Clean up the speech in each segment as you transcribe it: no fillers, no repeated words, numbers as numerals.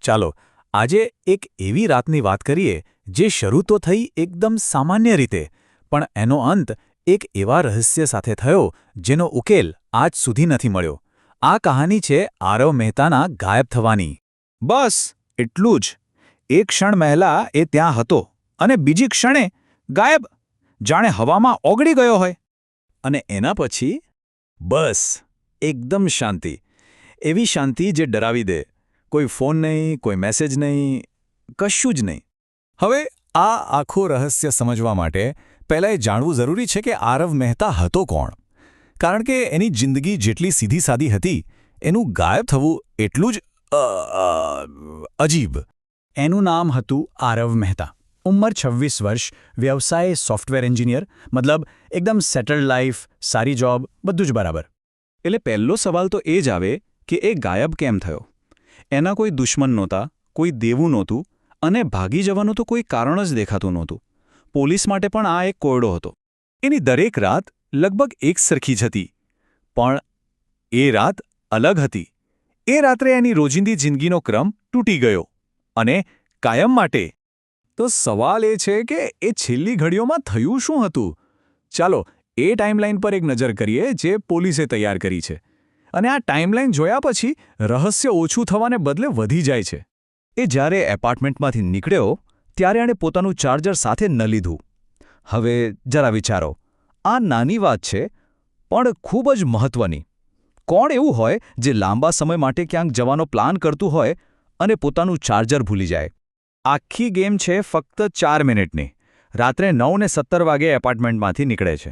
ચાલો આજે એક એવી રાતની વાત કરીએ જે શરૂ તો થઈ એકદમ સામાન્ય રીતે, પણ એનો અંત એક એવા રહસ્ય સાથે થયો જેનો ઉકેલ આજ સુધી નથી મળ્યો. આ કહાની છે આરવ મહેતાના ગાયબ થવાની. બસ એટલું જ. એક ક્ષણ પહેલા એ ત્યાં હતો અને બીજી ક્ષણે ગાયબ, જાણે હવામાં ઓગળી ગયો હોય. અને એના પછી બસ એકદમ શાંતિ, એવી શાંતિ જે ડરાવી દે. કોઈ ફોન નહીં, કોઈ મેસેજ નહીં, કશું જ નહીં. હવે આ આખું રહસ્ય સમજવા માટે પહેલાં એ જાણવું જરૂરી છે કે આરવ મહેતા હતો કોણ. કારણ કે એની જિંદગી જેટલી સીધી-સાદી હતી, એનું ગાયબ થવું એટલું જ અજીબ. એનું નામ હતું આરવ મહેતા. ઉંમર 26 વર્ષ, વ્યવસાય સોફ્ટવેર એન્જિનિયર, મતલબ એકદમ સેટલડ લાઈફ, સારી જોબ, બધું જ બરાબર. એટલે પહેલો સવાલ તો એ જ આવે કે એ ગાયબ કેમ થયો? એના કોઈ દુશ્મન નહોતા, કોઈ દેવું નહોતું, અને ભાગી જવાનું તો કોઈ કારણ જ દેખાતું નહોતું. પોલીસ માટે પણ આ એક કોયડો હતો. એની દરેક રાત લગભગ એક સરખી જ હતી, પણ એ રાત અલગ હતી. એ રાત્રે એની રોજિંદી જિંદગીનો ક્રમ તૂટી ગયો, અને કાયમ માટે. તો સવાલ એ છે કે એ છેલ્લી ઘડીઓમાં થયું શું હતું? ચાલો એ ટાઈમલાઈન પર એક નજર કરીએ જે પોલીસે તૈયાર કરી છે. અને આ ટાઈમલાઈન જોયા પછી રહસ્ય ઓછું થવાને બદલે વધી જાય છે. એ જ્યારે એપાર્ટમેન્ટમાંથી નીકળ્યો ત્યારે એણે પોતાનું ચાર્જર સાથે ન લીધું. હવે જરા વિચારો, આ નાની વાત છે પણ ખૂબ જ મહત્વની. કોણ એવું હોય જે લાંબા સમય માટે ક્યાંક જવાનો પ્લાન કરતું હોય અને પોતાનું ચાર્જર ભૂલી જાય? આખી ગેમ છે ફક્ત 4 મિનિટની. રાત્રે 9:17 વાગે એપાર્ટમેન્ટમાંથી નીકળે છે.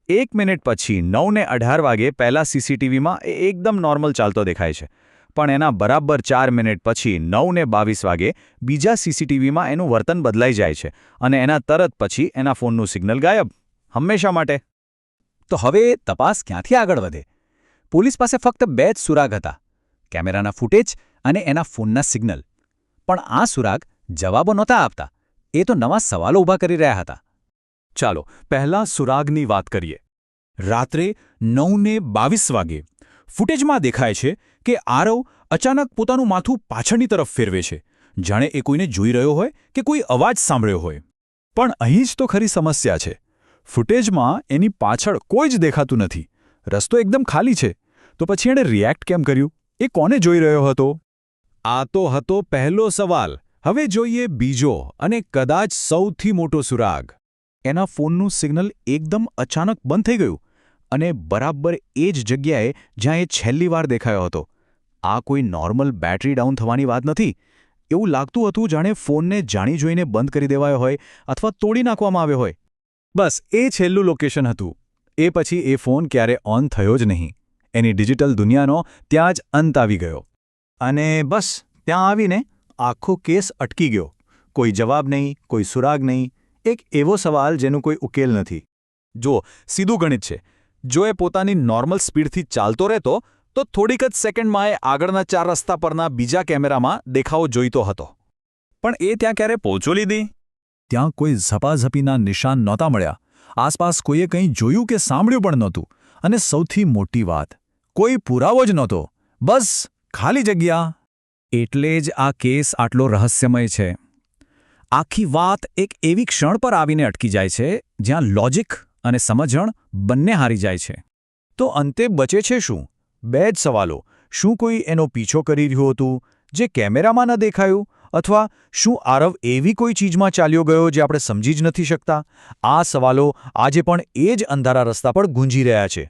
1 મિનિટ પછી 9:18 વાગે પહેલા સીસીટીવીમાં એ એકદમ નોર્મલ ચાલતો દેખાય છે. પણ એના બરાબર 4 મિનિટ પછી 9:22 વાગે બીજા સીસીટીવીમાં એનું વર્તન બદલાઈ જાય છે અને એના તરત પછી એના ફોનનું સિગ્નલ ગાયબ, હંમેશા માટે. તો હવે તપાસ ક્યાંથી આગળ વધે? પોલીસ પાસે ફક્ત 2 જ સુરાગ હતા, કેમેરાના ફૂટેજ અને એના ફોનના સિગ્નલ. પણ આ સુરાગ જવાબો નહોતા આપતા, એ તો નવા સવાલો ઊભા કરી રહ્યા હતા. ચાલો પહેલા સુરાગની વાત કરીએ. રાત્રે 9:22 વાગે ફૂટેજમાં દેખાય છે કે આરવ અચાનક પોતાનું માથું પાછળની તરફ ફેરવે છે, જાણે એ કોઈને જોઈ રહ્યો હોય કે કોઈ અવાજ સાંભળ્યો હોય. પણ અહીં જ તો ખરી સમસ્યા છે. ફૂટેજમાં એની પાછળ કોઈ જ દેખાતું નથી. રસ્તો એકદમ ખાલી છે. તો પછી એણે રિએક્ટ કેમ કર્યું? એ કોને જોઈ રહ્યો હતો? આ તો હતો પહેલો સવાલ. હવે જોઈએ બીજો અને કદાચ સૌથી મોટો સુરાગ. એના ફોનનું સિગ્નલ એકદમ અચાનક બંધ થઈ ગયું, અને બરાબર એ જ જગ્યાએ જ્યાં એ છેલ્લી વાર દેખાયો હતો. આ કોઈ નોર્મલ બેટરી ડાઉન થવાની વાત નથી. એવું લાગતું હતું જાણે ફોનને જાણી જોઈને બંધ કરી દેવાયો હોય અથવા તોડી નાખવામાં આવ્યો હોય. બસ એ છેલ્લું લોકેશન હતું. એ પછી એ ફોન ક્યારે ઓન થયો જ નહીં. એની ડિજિટલ દુનિયાનો ત્યાં જ અંત આવી ગયો. અને બસ ત્યાં આવીને આખો કેસ અટકી ગયો. કોઈ જવાબ નહીં, કોઈ સુરાગ નહીં. એક એવો સવાલ જેનો કોઈ ઉકેલ નથી. જો સીધું ગણિત છે. જો એ પોતાની નોર્મલ સ્પીડથી ચાલતો રહેતો તો થોડીક જ સેકન્ડમાં એ આગળના 4 રસ્તા પરના બીજા કેમેરામાં દેખાવો જોઈતો હતો. પણ એ ત્યાં ક્યારે પહોંચો લીધી? ત્યાં કોઈ ઝપાઝપીના નિશાન નહોતા મળ્યા. આસપાસ કોઈએ કંઈ જોયું કે સાંભળ્યું પણ નહોતું. અને સૌથી મોટી વાત, કોઈ પુરાવો જ નહોતો. બસ ખાલી જગ્યા. એટલે જ આ કેસ આટલો રહસ્યમય છે. આખી વાત એક એવી ક્ષણ પર આવીને અટકી જાય છે જ્યાં લોજિક અને સમજણ બંને હારી જાય છે. તો અંતે બચે છે શું? 2 જ સવાલો. શું કોઈ એનો પીછો કરી રહ્યું હતું જે કેમેરામાં ન દેખાયું? અથવા શું આરવ એવી કોઈ ચીજમાં ચાલ્યો ગયો જે આપણે સમજી જ નથી શકતા? આ સવાલો આજે પણ એ જ અંધારા રસ્તા પર ગુંજી રહ્યા છે.